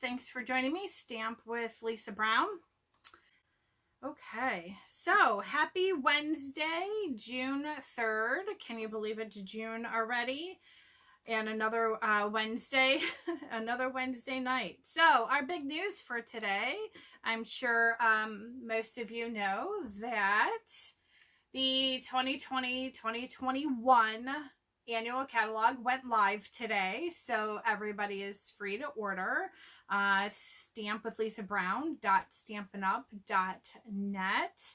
Thanks for joining me. Stamp with Lisa Brown. Okay, so happy Wednesday, June 3rd. Can you believe it's June already? And another Wednesday, another Wednesday night. So our big news for today, I'm sure most of you know that the 2020-2021 annual catalog went live today. So everybody is free to order. stampwithlisabrown.stampinup.net.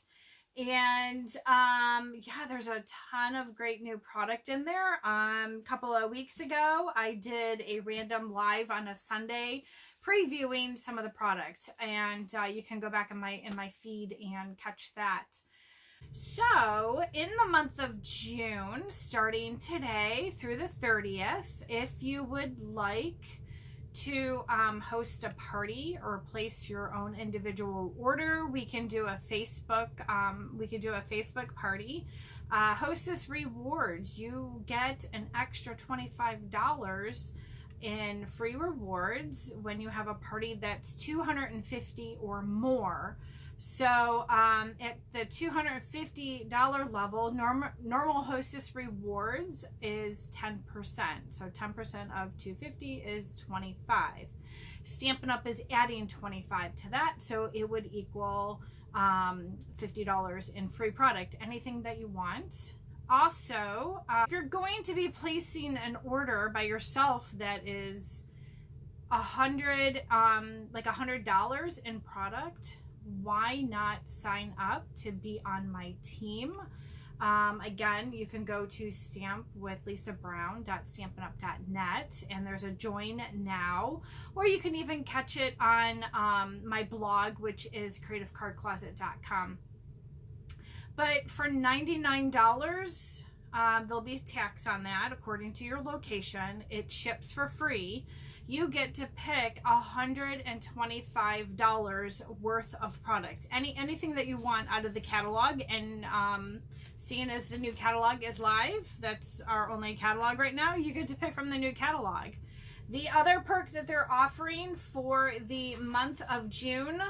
And yeah, there's a ton of great new product in there. A couple of weeks ago, I did a random live on a Sunday previewing some of the product, and you can go back in my feed and catch that. So in the month of June, starting today through the 30th, if you would like to host a party or place your own individual order, we can do a Facebook party. Hostess rewards, you get an extra $25 in free rewards when you have a party that's 250 or more. So at the $250 level, normal hostess rewards is 10%. So 10% of 250 is 25. Stampin' Up! Is adding 25 to that, so it would equal $50 in free product, anything that you want. Also, if you're going to be placing an order by yourself that is $100 in product, why not sign up to be on my team? Again, you can go to stampwithlisabrown.stampinup.net, and there's a join now, or you can even catch it on my blog, which is creativecardcloset.com. But for $99, there'll be tax on that according to your location. It ships for free. You get to pick $125 worth of product. Anything that you want out of the catalog. And seeing as the new catalog is live, that's our only catalog right now, you get to pick from the new catalog. The other perk that they're offering for the month of June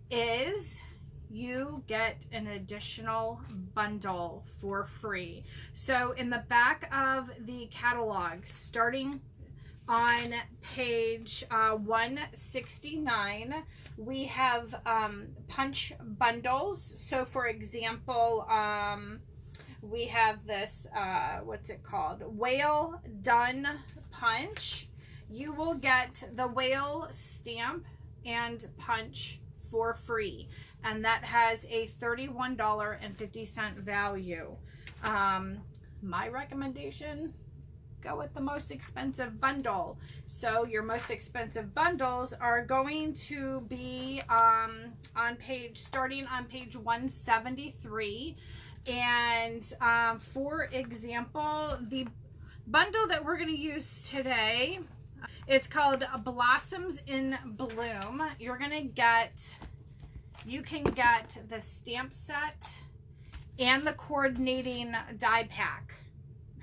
is you get an additional bundle for free. So in the back of the catalog, starting on page 169, we have punch bundles. So for example, we have this, what's it called? Whale Done Punch. You will get the whale stamp and punch for free, and that has a $31.50 value. My recommendation, go with the most expensive bundle. So your most expensive bundles are going to be starting on page 173. And for example, the bundle that we're going to use today, it's called Blossoms in Bloom. You can get the stamp set and the coordinating die pack.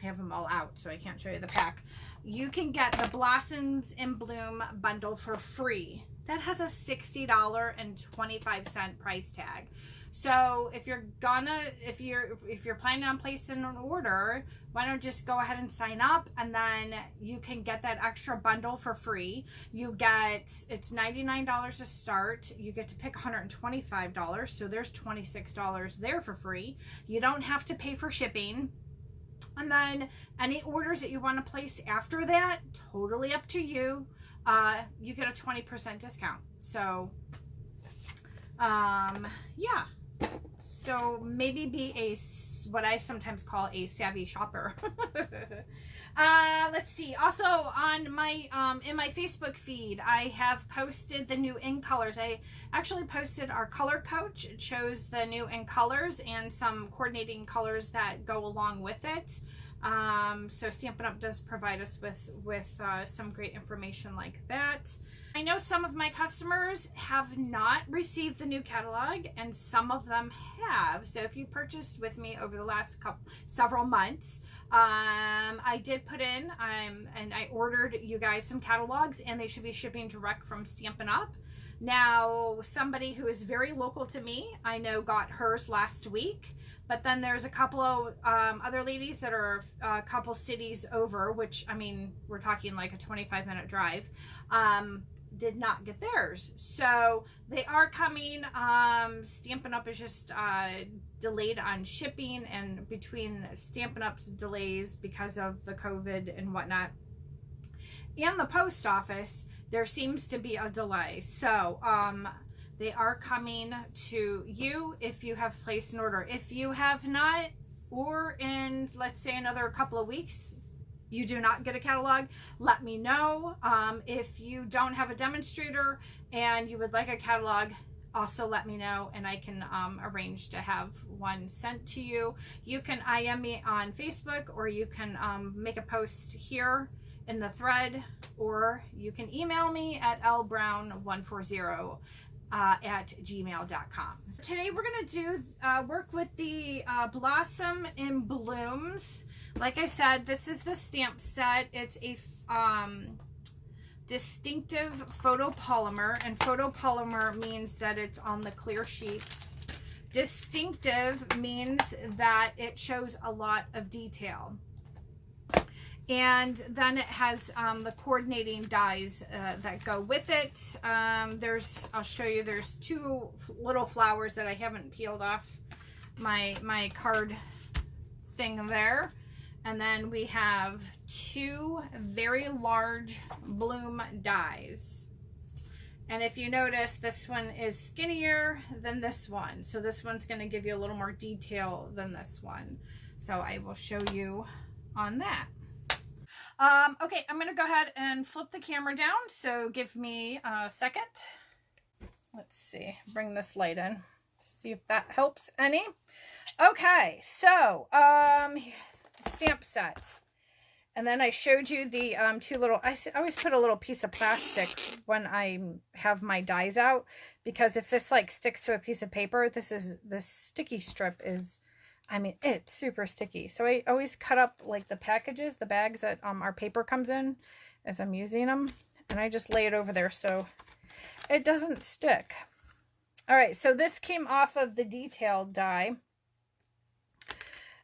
I have them all out, so I can't show you the pack. You can get the Blossoms in Bloom bundle for free. That has a $60.25 price tag. So if you're planning on placing an order, why don't just go ahead and sign up, and then you can get that extra bundle for free. It's $99 to start. You get to pick $125, so there's $26 there for free. You don't have to pay for shipping. And then any orders that you want to place after that, totally up to you. You get a 20% discount. So yeah, so maybe be what I sometimes call a savvy shopper. Let's see. Also on my in my Facebook feed, I have posted the new in colors. I actually posted our color coach. It shows the new in colors and some coordinating colors that go along with it. So Stampin' Up! Does provide us with some great information like that. I know some of my customers have not received the new catalog, and some of them have. So if you purchased with me over the last several months, I did put in, and I ordered you guys some catalogs, and they should be shipping direct from Stampin' Up. Now, somebody who is very local to me, I know, got hers last week, but then there's a couple of other ladies that are a couple cities over, which, I mean, we're talking like a 25-minute drive, did not get theirs. So they are coming. Stampin' Up is just delayed on shipping, and between Stampin' Up's delays because of the COVID and whatnot, and the post office, there seems to be a delay. So they are coming to you if you have placed an order. If you have not, or in, let's say, another couple of weeks, you do not get a catalog, let me know. If you don't have a demonstrator and you would like a catalog, also let me know, and I can arrange to have one sent to you. You can IM me on Facebook, or you can make a post here in the thread, or you can email me at lbrown140 at gmail.com. Today we're going to do work with the Blossom in Blooms. Like I said, this is the stamp set. It's a distinctive photopolymer, and photopolymer means that it's on the clear sheets. Distinctive means that it shows a lot of detail. And then it has the coordinating dies that go with it. I'll show you, there's two little flowers that I haven't peeled off my card thing there. And then we have two very large bloom dies. And if you notice, this one is skinnier than this one. So this one's going to give you a little more detail than this one. So I will show you on that. Okay, I'm going to go ahead and flip the camera down. So give me a second. Let's see, bring this light in, see if that helps any. Okay, so stamp set, and then I showed you the two little, I always put a little piece of plastic when I have my dies out, because if this like sticks to a piece of paper, this sticky strip is, I mean, it's super sticky. So I always cut up like the packages, the bags that our paper comes in as I'm using them, and I just lay it over there so it doesn't stick. All right, so this came off of the detailed die.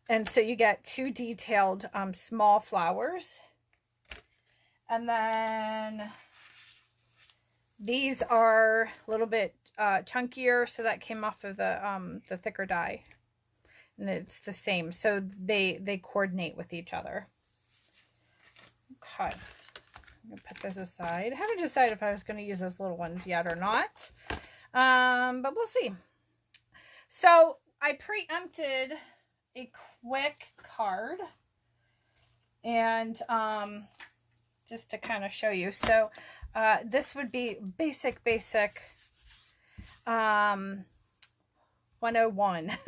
And so you get two detailed small flowers. And then these are a little bit chunkier, so that came off of the thicker die. And it's the same, so they coordinate with each other. Okay, I'm gonna put this aside. I haven't decided if I was gonna use those little ones yet or not, but we'll see. So I preempted a quick card, and just to kind of show you, so this would be basic 101.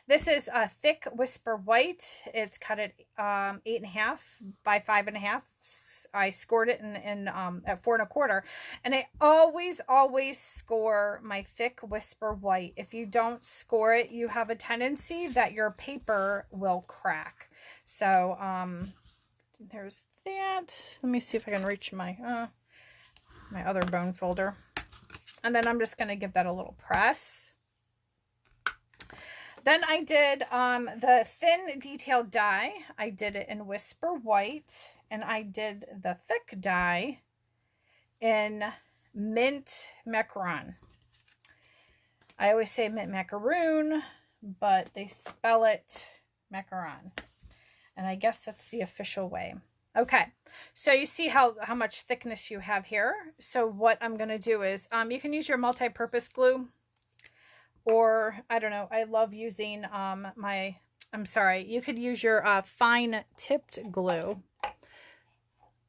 This is a thick whisper white. It's cut at 8.5 by 5.5. I scored it in at 4 1/4, and I always score my thick whisper white. If you don't score it, you have a tendency that your paper will crack. So there's that. Let me see if I can reach my my other bone folder, and then I'm just going to give that a little press. Then I did the thin detailed die. I did it in whisper white, and I did the thick die in mint macaron. I always say mint macaroon, but they spell it macaron, and I guess that's the official way. Okay, so you see how much thickness you have here. So what I'm going to do is, you can use your multi-purpose glue, or I don't know, I love using you could use your fine tipped glue.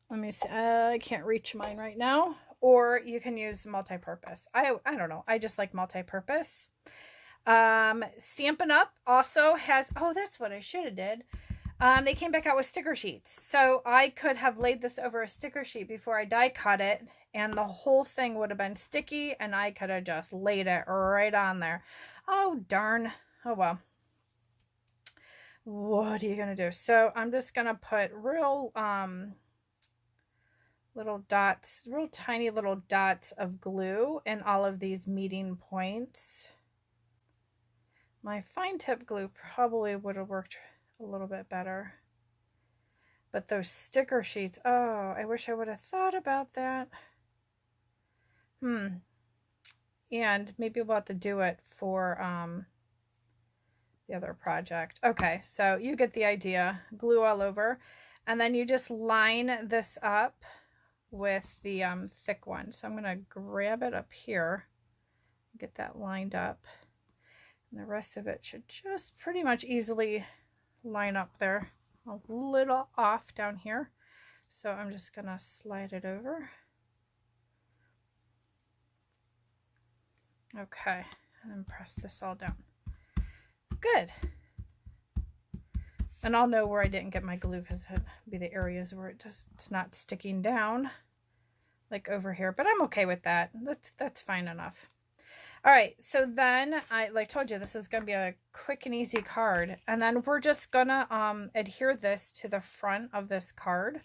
Let me see, I can't reach mine right now. Or you can use multi-purpose. I don't know, I just like multi-purpose. Stampin' Up also has, oh, that's what I should have did. They came back out with sticker sheets. So I could have laid this over a sticker sheet before I die cut it, and the whole thing would have been sticky, and I could have just laid it right on there. Oh, darn. Oh, well. what are you going to do? So I'm just going to put real little dots, real tiny little dots of glue in all of these meeting points. My fine tip glue probably would have worked a little bit better. But those sticker sheets, oh, I wish I would have thought about that. And maybe we'll have to do it for the other project. Okay, so you get the idea. Glue all over. And then you just line this up with the thick one. So I'm going to grab it up here, get that lined up. And the rest of it should just pretty much easily line up there. A little off down here. So I'm just going to slide it over. Okay, and then press this all down. Good. And I'll know where I didn't get my glue because it'd be the areas where it's not sticking down like over here, but I'm okay with that. That's fine enough. All right, so then like I told you, this is going to be a quick and easy card. And then we're just going to adhere this to the front of this card.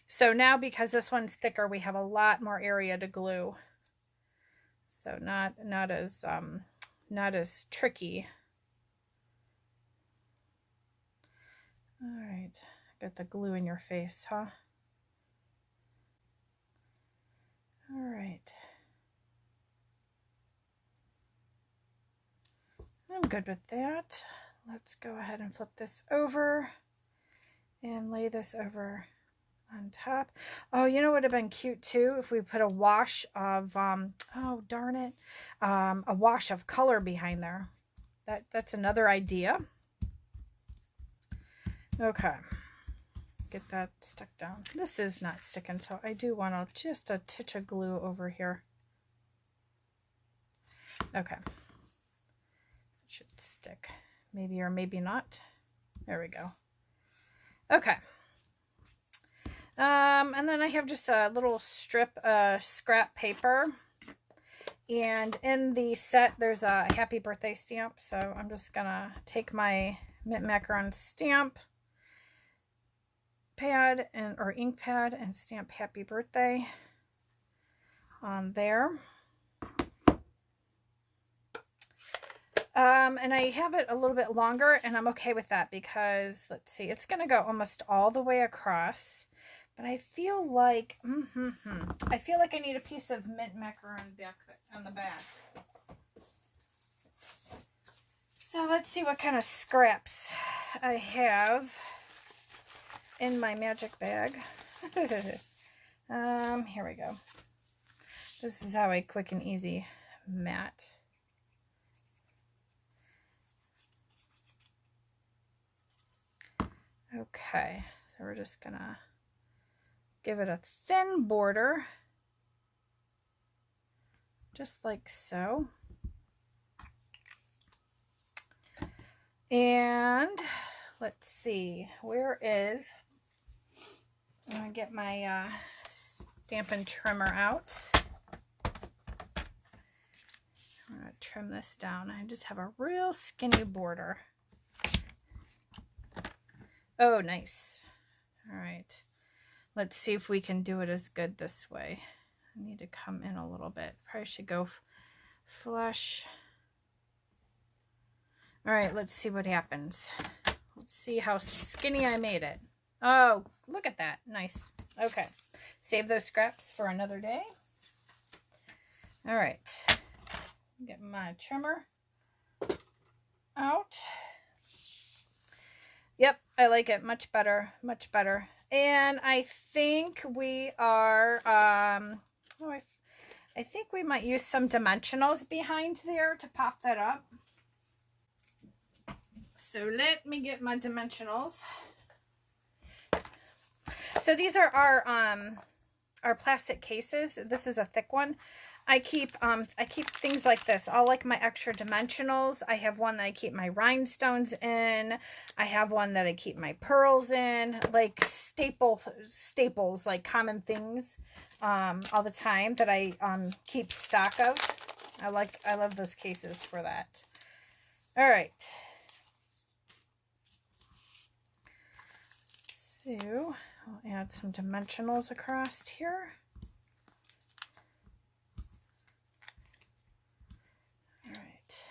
So now because this one's thicker, we have a lot more area to glue. So not as tricky. All right, got the glue in your face, huh? All right. I'm good with that. Let's go ahead and flip this over and lay this over on top. Oh, you know what would have been cute too if we put a wash of oh darn it, a wash of color behind there. That's another idea. Okay, get that stuck down. This is not sticking, so I do want to just a titch of glue over here. Okay, it should stick, maybe or maybe not. There we go. Okay. And then I have just a little strip of scrap paper, and in the set there's a happy birthday stamp, so I'm just gonna take my Mint Macaron stamp pad or ink pad and stamp happy birthday on there. And I have it a little bit longer, and I'm okay with that because let's see, it's gonna go almost all the way across. But I feel like, I need a piece of mint macaron back on the back. So let's see what kind of scraps I have in my magic bag. Here we go. This is how I quick and easy mat. Okay, so we're just gonna give it a thin border, just like so. And let's see, where is, I'm gonna get my Stampin' Trimmer out. I'm gonna trim this down. I just have a real skinny border. Oh, nice. All right. Let's see if we can do it as good this way. I need to come in a little bit. Probably should go flush. All right, let's see what happens. Let's see how skinny I made it. Oh, look at that. Nice. Okay. Save those scraps for another day. All right. Get my trimmer out. Yep, I like it much better, much better. And I think we are, I think we might use some dimensionals behind there to pop that up. So let me get my dimensionals. So these are our plastic cases. This is a thick one. I keep things like this. All like my extra dimensionals. I have one that I keep my rhinestones in. I have one that I keep my pearls in, like staples, like common things, all the time that I keep stock of. I love those cases for that. All right. So I'll add some dimensionals across here. All right.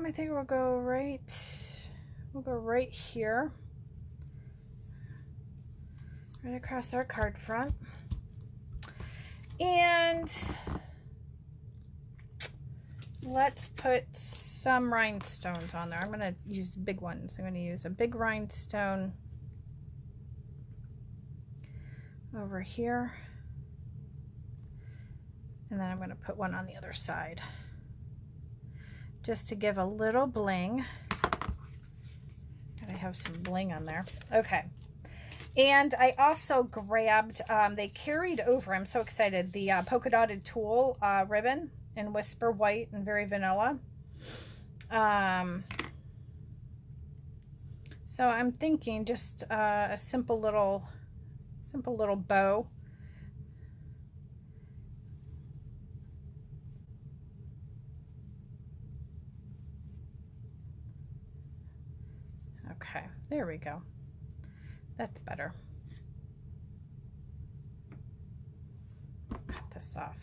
I think we'll go right here, right across our card front. And let's put some rhinestones on there. I'm going to use big ones. I'm going to use a big rhinestone over here. And then I'm going to put one on the other side, just to give a little bling. Gotta have some bling on there. Okay. And I also grabbed, they carried over, I'm so excited, the polka dotted tulle ribbon in Whisper White and Very Vanilla. So I'm thinking just a simple little bow. Okay, there we go. That's better. Cut this off.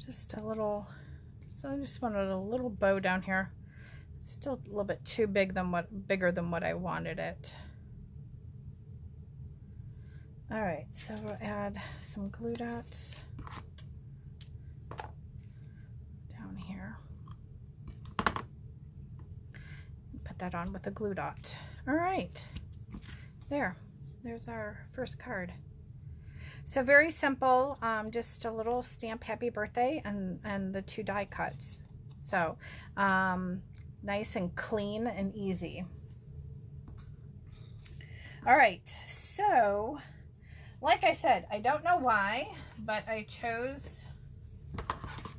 Just a little, so I just wanted a little bow down here. It's still a little bit too bigger than what I wanted it. All right, so we'll add some glue dots down here. Put that on with a glue dot. All right, there's our first card. So very simple, just a little stamp happy birthday and the 2 die cuts. So nice and clean and easy. All right, so like I said, I don't know why, but I chose,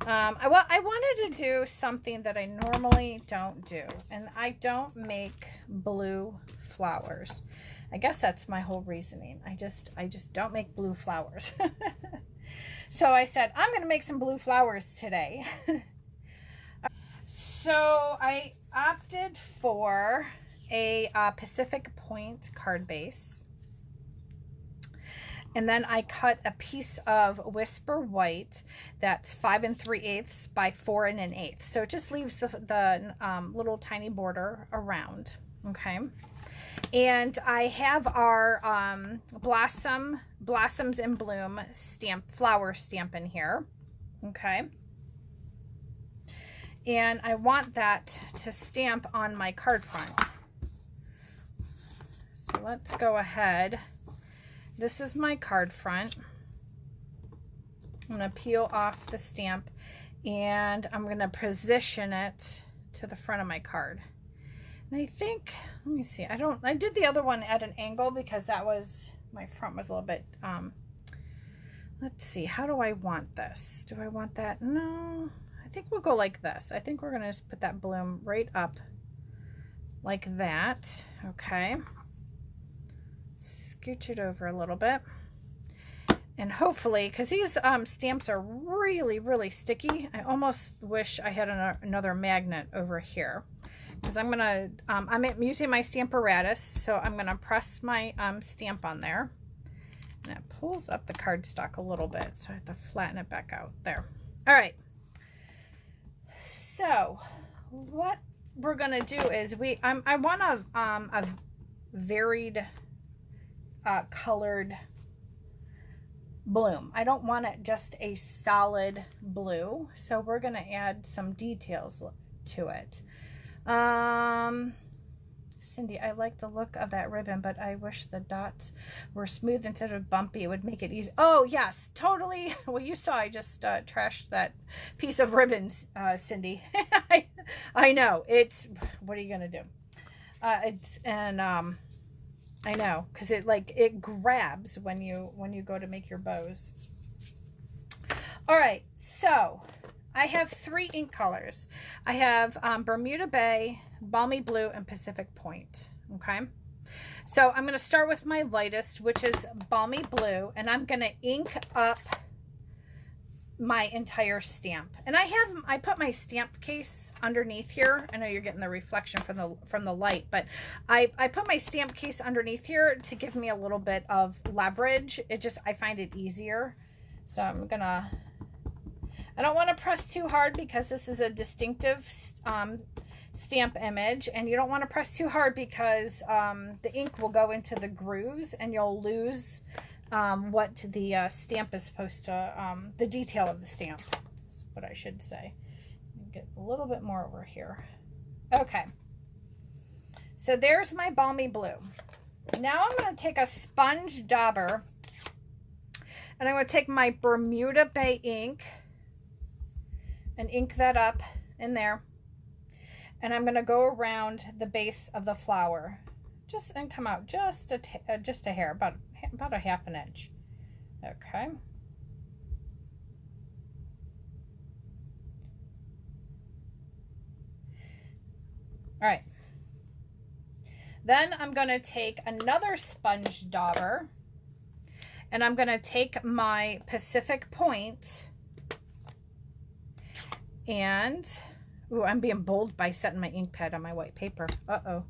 well, I wanted to do something that I normally don't do, and I don't make blue flowers. I guess that's my whole reasoning. I just don't make blue flowers. So I said, I'm going to make some blue flowers today. So I opted for a Pacific Point card base. And then I cut a piece of Whisper White that's 5 3/8 by 4 1/8. So it just leaves the little tiny border around. Okay. And I have our Blossoms in Bloom flower stamp in here. Okay. And I want that to stamp on my card front. So let's go ahead. This is my card front. I'm going to peel off the stamp and I'm going to position it to the front of my card. And I think, let me see, I did the other one at an angle because that was, my front was a little bit, let's see, how do I want this? Do I want that? No, I think we'll go like this. I think we're going to just put that bloom right up like that. Okay. Scooch it over a little bit. And hopefully, because these stamps are really, really sticky, I almost wish I had another magnet over here. Because I'm using my Stamparatus, so I'm gonna press my stamp on there, and it pulls up the cardstock a little bit, so I have to flatten it back out there. All right. So what we're gonna do is I want a varied colored bloom. I don't want it just a solid blue, so we're gonna add some details to it. Cindy, I like the look of that ribbon, but I wish the dots were smooth instead of bumpy. It would make it easy. Oh, yes, totally. Well, you saw I just trashed that piece of ribbon, Cindy. I know. What are you going to do? I know, because it grabs when you go to make your bows. All right, so I have 3 ink colors. I have Bermuda Bay, Balmy Blue, and Pacific Point. Okay. So I'm going to start with my lightest, which is Balmy Blue, and I'm going to ink up my entire stamp. And I put my stamp case underneath here. I know you're getting the reflection from the light, but I put my stamp case underneath here to give me a little bit of leverage. I find it easier. So I'm gonna, I don't want to press too hard because this is a distinctive stamp image, and you don't want to press too hard because the ink will go into the grooves and you'll lose what the stamp is supposed to, the detail of the stamp is what I should say. Get a little bit more over here. Okay, so there's my Balmy Blue. Now I'm going to take a sponge dauber and I'm going to take my Bermuda Bay ink and ink that up in there. And I'm going to go around the base of the flower and come out just a hair, about a ½ an inch. Okay. All right. Then I'm going to take another sponge dauber and I'm going to take my Pacific Point and, ooh, I'm being bold by setting my ink pad on my white paper. Uh-oh.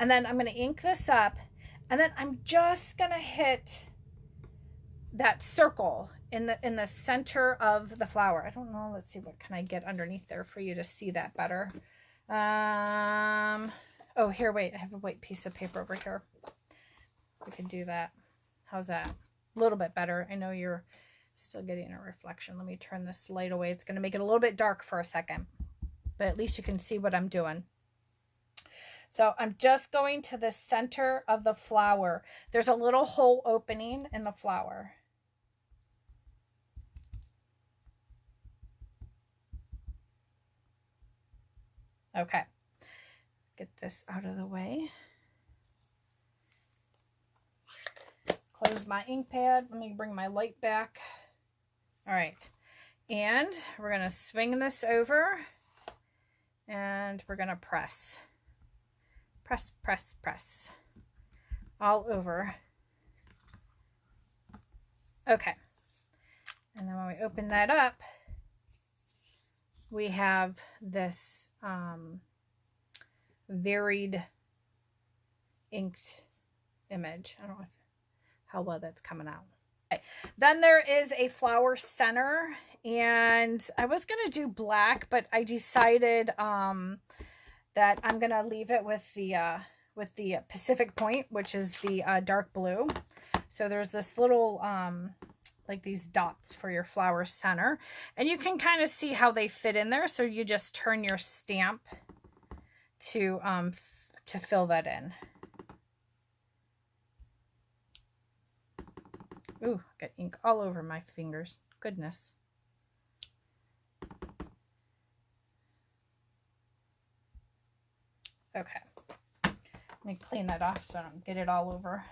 And then I'm going to ink this up, and then I'm just going to hit that circle in the center of the flower. I don't know. Let's see, what can I get underneath there for you to see that better? Oh, here, wait. I have a white piece of paper over here. We can do that. How's that? A little bit better. I know you're still getting a reflection. Let me turn this light away. It's going to make it a little bit dark for a second, but at least you can see what I'm doing. So I'm just going to the center of the flower. There's a little hole opening in the flower. Okay, get this out of the way. Close my ink pad. Let me bring my light back. All right, and we're going to swing this over and we're going to press. Press, press, press all over. Okay. And then when we open that up, we have this varied inked image. I don't know how well that's coming out. Okay. Then there is a flower center, and I was going to do black, but I decided that I'm going to leave it with the Pacific Point, which is the dark blue. So there's this little, like these dots for your flower center. And you can kind of see how they fit in there. So you just turn your stamp to fill that in. Ooh, got ink all over my fingers. Goodness. Okay, let me clean that off so I don't get it all over.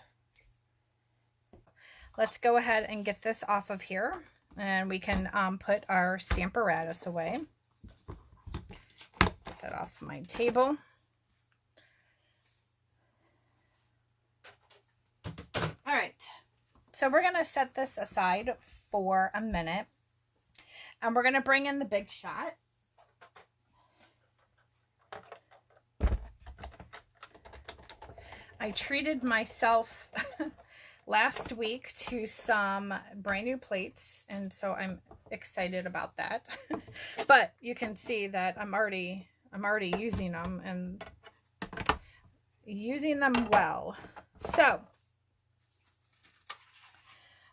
Let's go ahead and get this off of here, and we can put our Stamparatus away. Get that off my table. All right, so we're going to set this aside for a minute, and we're going to bring in the Big Shot. I treated myself last week to some brand new plates, and so I'm excited about that. But you can see that I'm already using them and using them well. So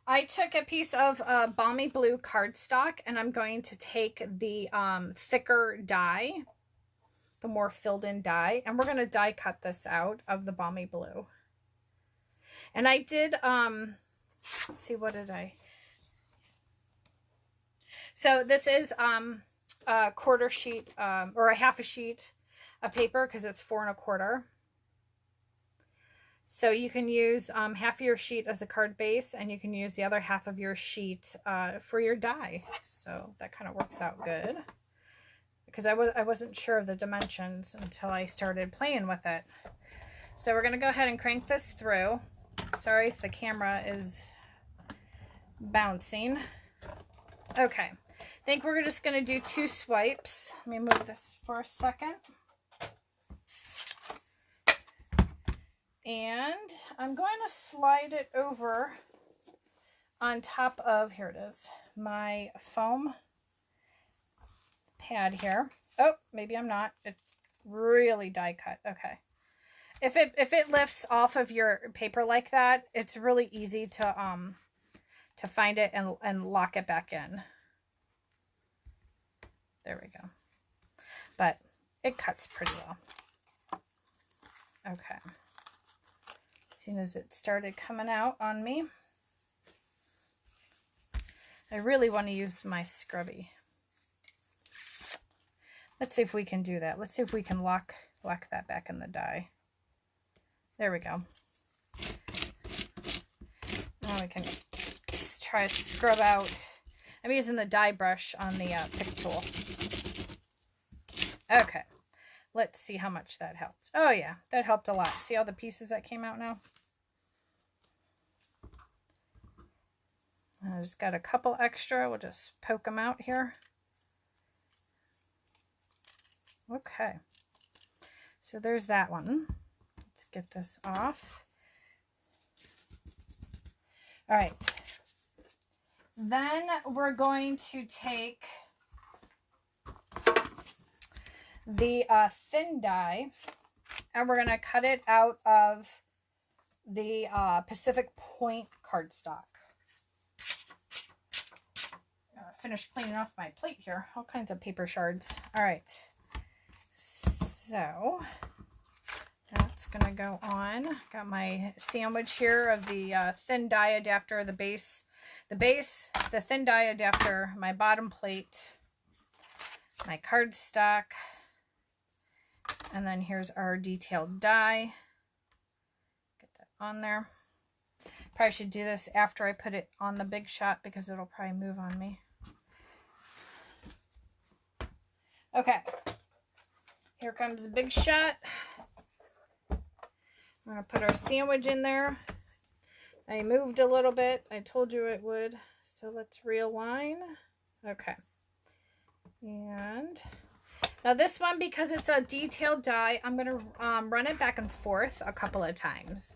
I took a piece of Balmy Blue cardstock, and I'm going to take the thicker die, the more filled in die, and we're going to die cut this out of the Balmy Blue. And I did, let's see, what did I? So this is a quarter sheet or a half a sheet of paper because it's 4 1/4. So you can use half of your sheet as a card base, and you can use the other half of your sheet for your die. So that kind of works out good, because I wasn't sure of the dimensions until I started playing with it. So we're going to go ahead and crank this through. Sorry if the camera is bouncing. Okay, I think we're just going to do 2 swipes. Let me move this for a second. And I'm going to slide it over on top of, here it is, my foam pad here. Oh, maybe I'm not. It's really die cut. Okay. If it lifts off of your paper like that, it's really easy to find it and lock it back in. There we go. But it cuts pretty well. Okay. As soon as it started coming out on me, I really want to use my scrubby. Let's see if we can do that. Let's see if we can lock that back in the die. There we go. Now we can try to scrub out. I'm using the die brush on the pick tool. Okay, let's see how much that helped. Oh yeah, that helped a lot. See all the pieces that came out now? I just got a couple extra. We'll just poke them out here. Okay, so there's that one. Let's get this off. All right, then we're going to take the thin die, and we're going to cut it out of the Pacific Point cardstock. Finished cleaning off my plate here. All kinds of paper shards. All right. So that's going to go on. Got my sandwich here of the thin die adapter, the base, the thin die adapter, my bottom plate, my cardstock, and then here's our detailed die. Get that on there. Probably should do this after I put it on the Big Shot because it'll probably move on me. Okay, here comes the Big Shot. I'm going to put our sandwich in there. I moved a little bit. I told you it would. So let's realign. Okay. And now this one, because it's a detailed die, I'm going to run it back and forth a couple of times.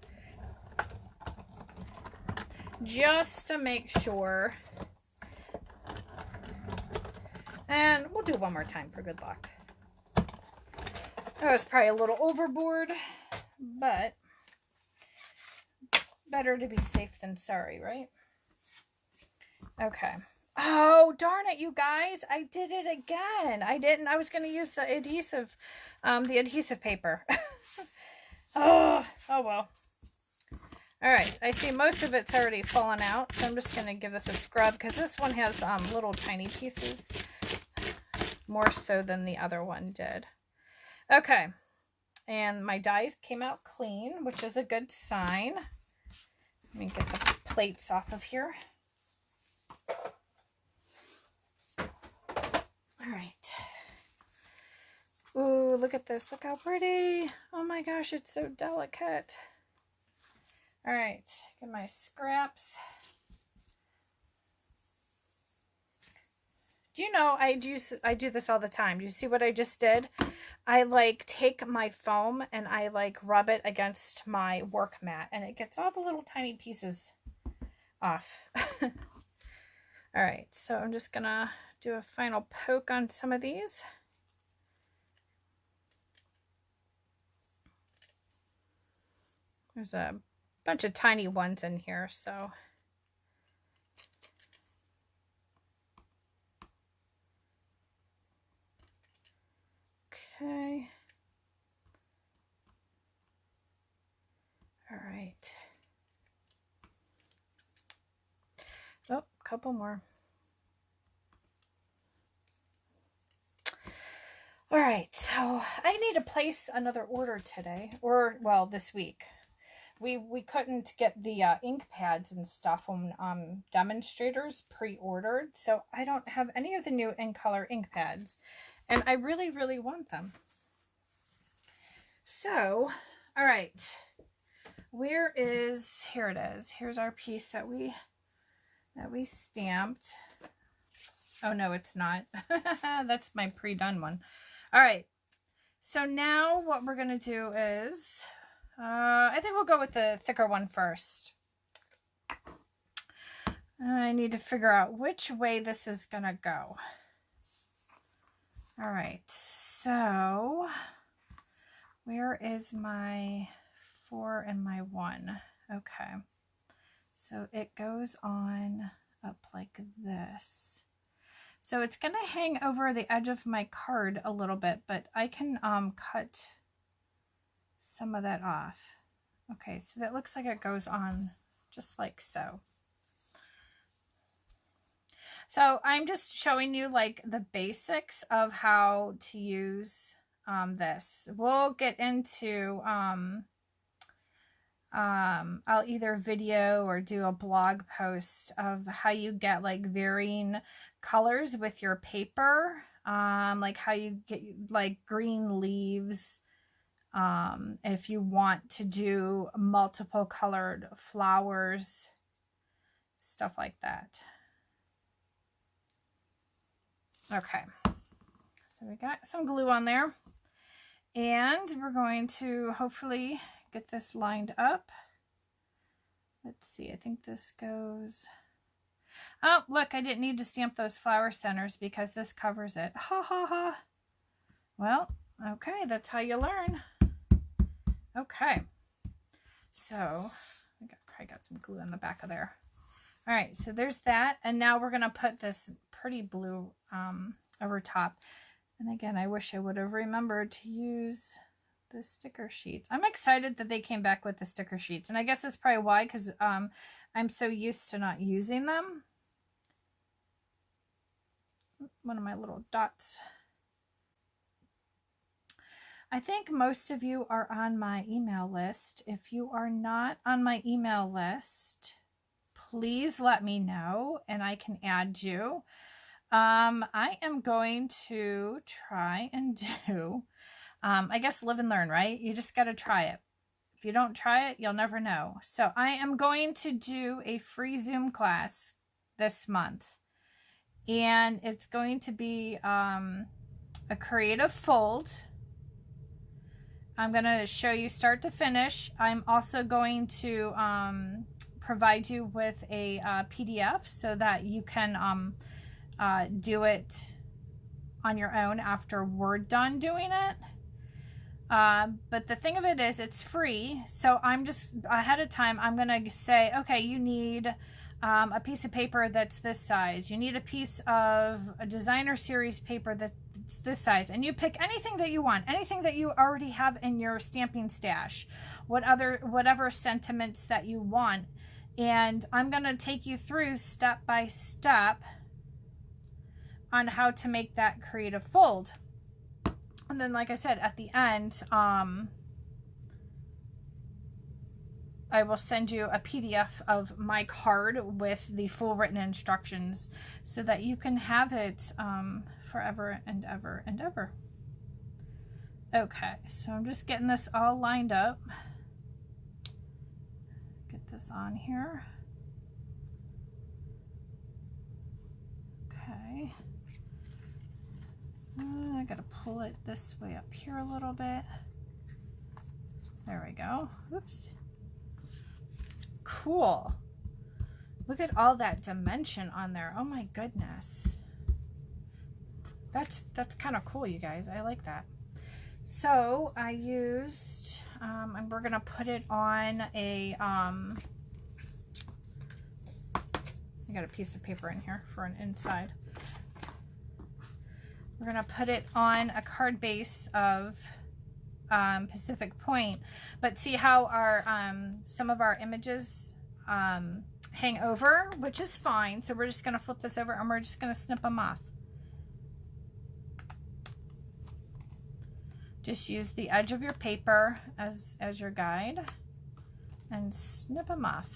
Just to make sure. And we'll do one more time for good luck. That was probably a little overboard, but better to be safe than sorry, right? Okay. Oh, darn it, you guys. I did it again. I was going to use the adhesive paper. Oh well. All right. I see most of it's already fallen out, so I'm just going to give this a scrub because this one has little tiny pieces. More so than the other one did. Okay, and my dies came out clean, which is a good sign. Let me get the plates off of here. All right. Ooh, look at this. Look how pretty. Oh my gosh, it's so delicate. All right, get my scraps. Do you know, I do this all the time. Do you see what I just did? I like take my foam and I like rub it against my work mat and it gets all the little tiny pieces off. All right, so I'm just gonna do a final poke on some of these. There's a bunch of tiny ones in here, so okay. All right. Oh, a couple more. All right, so I need to place another order today, or well, this week. we couldn't get the ink pads and stuff when demonstrators pre-ordered, so I don't have any of the new in color ink pads, and I really, really want them. So, all right, here it is. Here's our piece that we stamped. Oh no, it's not. That's my pre-done one. All right, so now what we're gonna do is I think we'll go with the thicker one first. I need to figure out which way this is gonna go. All right, so where is my 4 and my 1? Okay, so it goes on up like this. So it's gonna hang over the edge of my card a little bit, but I can cut some of that off. Okay, so that looks like it goes on just like so. So I'm just showing you like the basics of how to use this. We'll get into, I'll either video or do a blog post of how you get like varying colors with your paper, like how you get like green leaves, if you want to do multiple colored flowers, stuff like that. Okay, so we got some glue on there, and we're going to hopefully get this lined up. Let's see, I think this goes, oh look, I didn't need to stamp those flower centers because this covers it. Ha ha ha. Well, okay, that's how you learn. Okay, so I probably got some glue in the back of there. All right, so there's that, and now we're gonna put this pretty blue over top. And again, I wish I would have remembered to use the sticker sheets. I'm excited that they came back with the sticker sheets, and I guess that's probably why, because I'm so used to not using them. One of my little dots. I think most of you are on my email list. If you are not on my email list, please let me know and I can add you. I am going to try and do, I guess, live and learn, right? You just got to try it. If you don't try it, you'll never know. So I am going to do a free Zoom class this month, and it's going to be a creative fold. I'm going to show you start to finish. I'm also going to provide you with a PDF so that you can do it on your own after we're done doing it. But the thing of it is, it's free. So I'm just ahead of time, I'm going to say, okay, you need a piece of paper that's this size. You need a piece of a designer series paper that's this size. And you pick anything that you want, anything that you already have in your stamping stash, whatever sentiments that you want. And I'm going to take you through step by step on how to make that creative fold. And then, like I said, at the end, I will send you a PDF of my card with the full written instructions so that you can have it forever and ever and ever. Okay, so I'm just getting this all lined up. Get this on here. Okay. I gotta pull it this way up here a little bit. There we go. Oops. Cool. Look at all that dimension on there. Oh my goodness. That's kind of cool, you guys. I like that. So I used, and we're gonna put it on a, I got a piece of paper in here for an inside. We're gonna put it on a card base of Pacific Point, but see how our some of our images hang over, which is fine. So we're just gonna flip this over and we're just gonna snip them off. Just use the edge of your paper as your guide. Okay. And then we're going to put it on a card base of Pacific Point, but see how our some of our images hang over, which is fine. So we're just going to flip this over and we're just going to snip them off. Just use the edge of your paper as your guide. Okay. And then we're going to put it on a card base of Pacific Point, but see how our some of our images hang over, which is fine. So we're just going to flip this over and we're just going to snip them off. Just use the edge of your paper as your guide. and snip them off.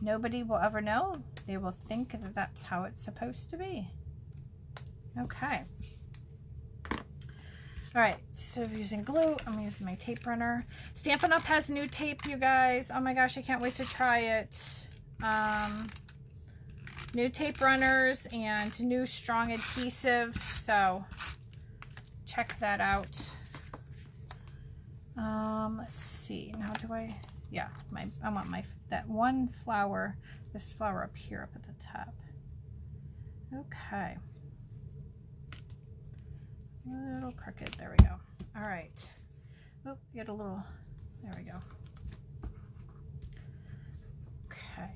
Nobody will ever know. They will think that that's how it's supposed to be. Okay. All right, so I'm using glue. I'm using my tape runner. Stampin' Up! Has new tape, you guys. Oh my gosh, I can't wait to try it. New tape runners and new strong adhesive, so check that out. Let's see. Now do I? Yeah, I want that one flower. This flower up here, up at the top. Okay. A little crooked. There we go. All right. Oh, get a little. There we go. Okay.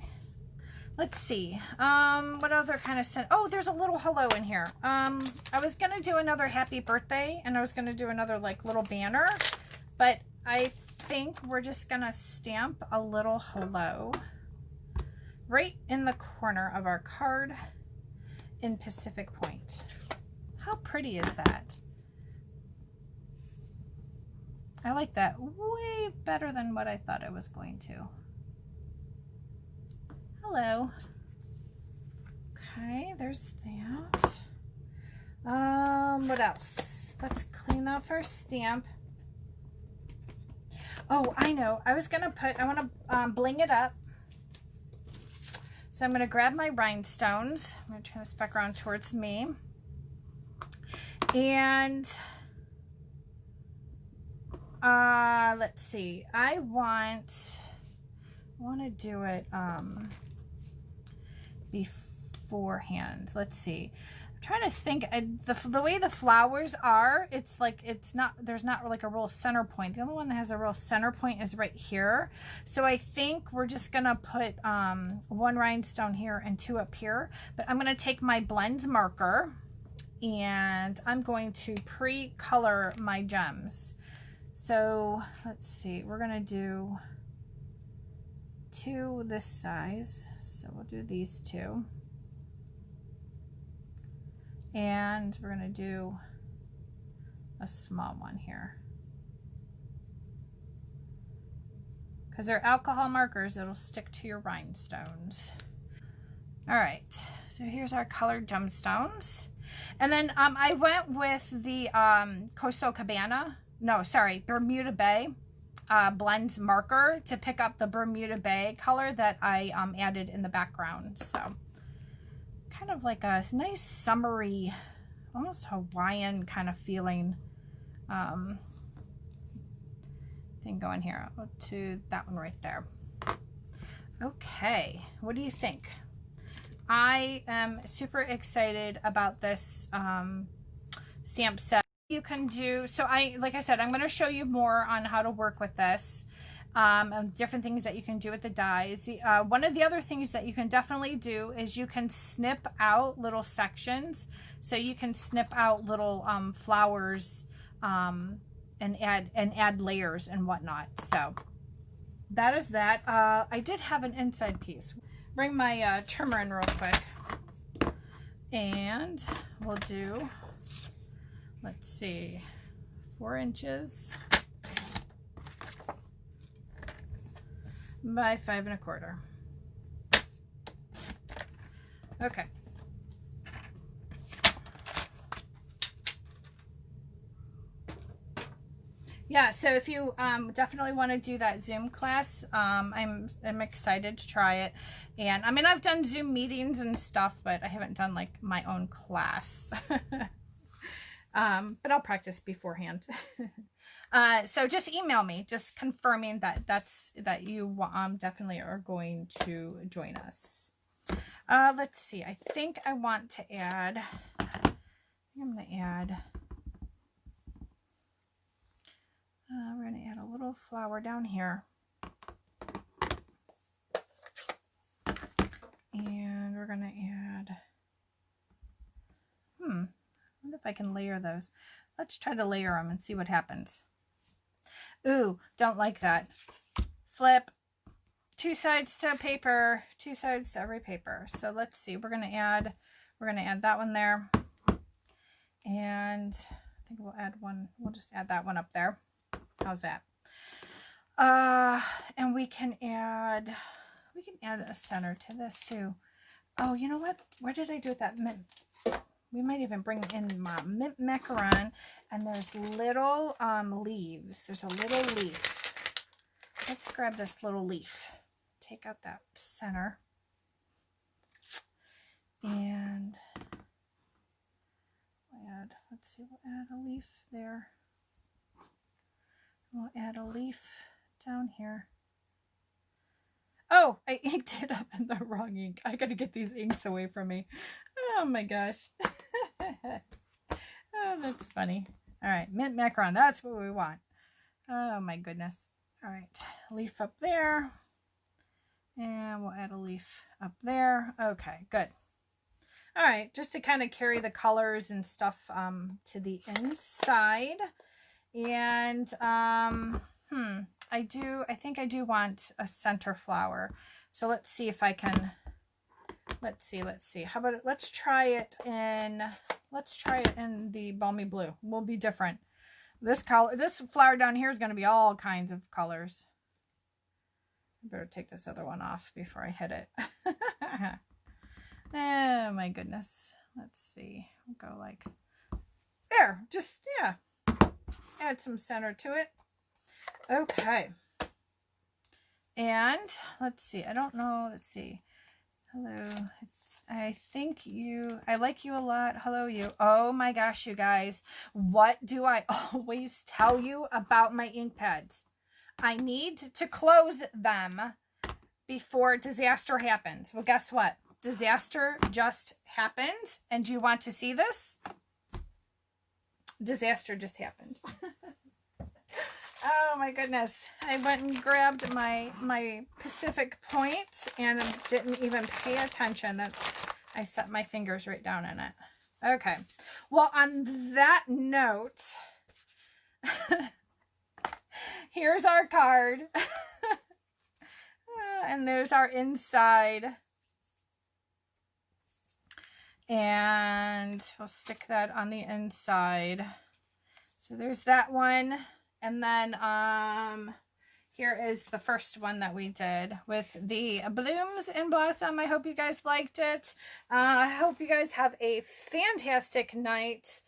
Let's see. What other kind of scent? Oh, there's a little hello in here. I was gonna do another happy birthday, and I was gonna do another like little banner, but I think we're just gonna stamp a little hello right in the corner of our card in Pacific Point. How pretty is that? I like that way better than what I thought I was going to. Hello. Okay, there's that. What else? Let's clean off our stamp. Oh, I know. I want to bling it up. So I'm going to grab my rhinestones. I'm going to turn this back around towards me. And let's see. I want to do it beforehand. Let's see. I'm trying to think. The way the flowers are, it's like there's not like a real center point. The only one that has a real center point is right here. So I think we're just gonna put one rhinestone here and two up here. But I'm gonna take my blends marker and I'm going to pre-color my gems. So let's see, we're gonna do two this size. So we'll do these two. And we're gonna do a small one here. Because they're alcohol markers, it'll stick to your rhinestones. All right, so here's our colored gemstones. And then I went with the Bermuda Bay blends marker to pick up the Bermuda Bay color that I added in the background. So kind of like a nice summery, almost Hawaiian kind of feeling thing going here. I'll go to that one right there. Okay, what do you think? I am super excited about this stamp set. You can do, so like I said, I'm going to show you more on how to work with this, and different things that you can do with the dies. One of the other things that you can definitely do is you can snip out little sections. So you can snip out little flowers and add layers and whatnot. So that is that. I did have an inside piece. Bring my trimmer in real quick, and we'll do, let's see, 4 inches by 5 1/4. Okay. Yeah, so if you definitely want to do that Zoom class, I'm excited to try it. And I mean, I've done Zoom meetings and stuff, but I haven't done like my own class. But I'll practice beforehand. So just email me, just confirming that you definitely are going to join us. Let's see. I think I want to add. I'm going to add. We're going to add a little flower down here. And we're going to add, I wonder if I can layer those. Let's try to layer them and see what happens. Ooh, don't like that. Flip. 2 sides to paper, 2 sides to every paper. So let's see, we're going to add that one there. And I think we'll add one, we'll just add that one up there. How's that? And we can add a center to this too. Oh, you know what? Where did I do with that mint? We might even bring in my mint macaron. And there's little leaves. There's a little leaf. Let's grab this little leaf. Take out that center. And we'll add, let's see, we'll add a leaf there. We'll add a leaf down here. Oh, I inked it up in the wrong ink. I gotta get these inks away from me. Oh my gosh. Oh, that's funny. All right, mint macaron, that's what we want. Oh my goodness. All right, leaf up there. And we'll add a leaf up there. Okay, good. All right, just to kind of carry the colors and stuff to the inside. And I think I do want a center flower. So let's see if I can, let's see. How about it? Let's try it in the Balmy Blue. We'll be different. This flower down here is going to be all kinds of colors. I better take this other one off before I hit it. Oh my goodness. Let's see. We'll go like there. Just, yeah. Add some center to it. Okay. And let's see. I don't know. Let's see. Hello. I like you a lot. Hello, you. Oh my gosh, you guys. What do I always tell you about my ink pads? I need to close them before disaster happens. Well, guess what? Disaster just happened. And do you want to see this? Disaster just happened. Oh my goodness. I went and grabbed my Pacific Point and didn't even pay attention that I set my fingers right down in it. Okay. Well, on that note, here's our card. And there's our inside. And we'll stick that on the inside. So there's that one. And then here is the first one that we did with the Blooms in Blossom. I hope you guys liked it. I hope you guys have a fantastic night.